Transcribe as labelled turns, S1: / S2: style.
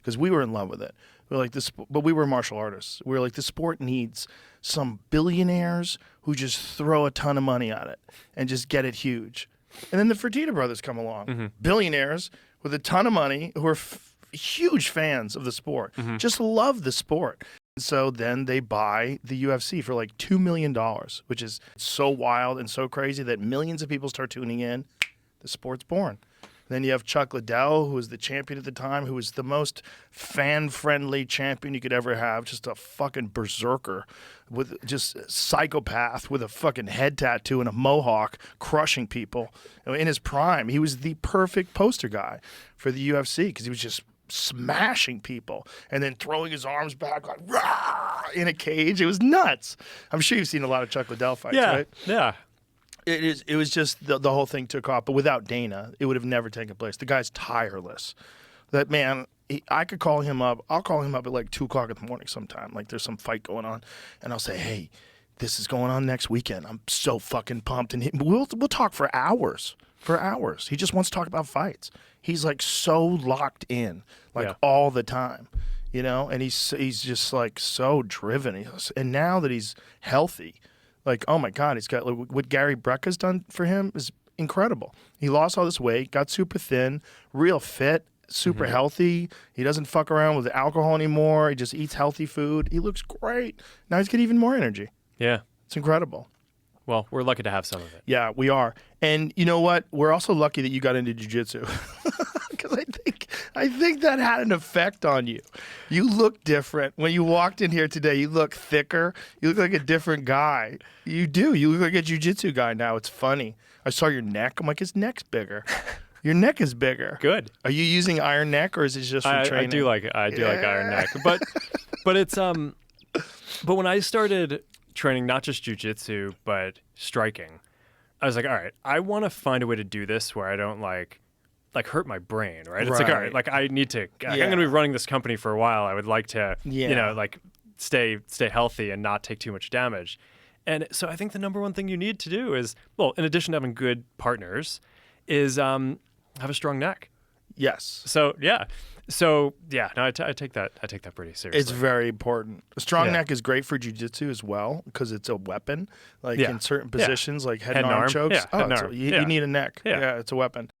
S1: because we were in love with it. We were like this, but we were martial artists. We were like, the sport needs some billionaires who just throw a ton of money at it and just get it huge. And then the Fertitta brothers come along, billionaires with a ton of money who are huge fans of the sport, just love the sport. So then they buy the UFC for like $2 million, which is so wild and so crazy that millions of people start tuning in. The sport's born. Then you have Chuck Liddell, who was the champion at the time, who was the most fan-friendly champion you could ever have, just a fucking berserker, with just a psychopath with a fucking head tattoo and a mohawk, crushing people. In his prime, he was the perfect poster guy for the UFC because he was just smashing people and then throwing his arms back like rah, in a cage. It was nuts. I'm sure you've seen a lot of Chuck Liddell fights, right?
S2: Yeah.
S1: It was just the whole thing took off, but without Dana, it would have never taken place. The guy's tireless. That man, I could call him up. I'll call him up at like 2 o'clock in the morning sometime. Like there's some fight going on, and I'll say, hey, this is going on next weekend. I'm so fucking pumped, and we'll talk for hours. For hours. He just wants to talk about fights. He's like so locked in, like all the time, you know. And he's just like so driven. And now that he's healthy. Like, oh my God, he's got what Gary Brecka's done for him is incredible. He lost all this weight, got super thin, real fit, super healthy. He doesn't fuck around with alcohol anymore. He just eats healthy food. He looks great. Now he's got even more energy.
S2: Yeah.
S1: It's incredible.
S2: Well, we're lucky to have some of it.
S1: Yeah, we are. And you know what? We're also lucky that you got into jiu-jitsu. Because I think that had an effect on you. You look different. When you walked in here today, you look thicker. You look like a different guy. You do. You look like a jiu-jitsu guy now. It's funny. I saw your neck. I'm like, his neck's bigger. Your neck is bigger.
S2: Good.
S1: Are you using iron neck or is it just from training?
S2: I do like iron neck. But it's but when I started training not just jiu-jitsu but striking, I was like, all right, I want to find a way to do this where I don't like hurt my brain, right? It's like, all right, like I need to, I'm going to be running this company for a while. I would like to, you know, like stay healthy and not take too much damage. And so I think the number one thing you need to do is, well, in addition to having good partners, is have a strong neck.
S1: Yes.
S2: So yeah. No, I take that pretty seriously.
S1: It's very important. A strong neck is great for jiu-jitsu as well because it's a weapon. Like in certain positions, like head and arm chokes.
S2: Yeah, head and arm.
S1: You need a neck.
S2: Yeah,
S1: it's a weapon.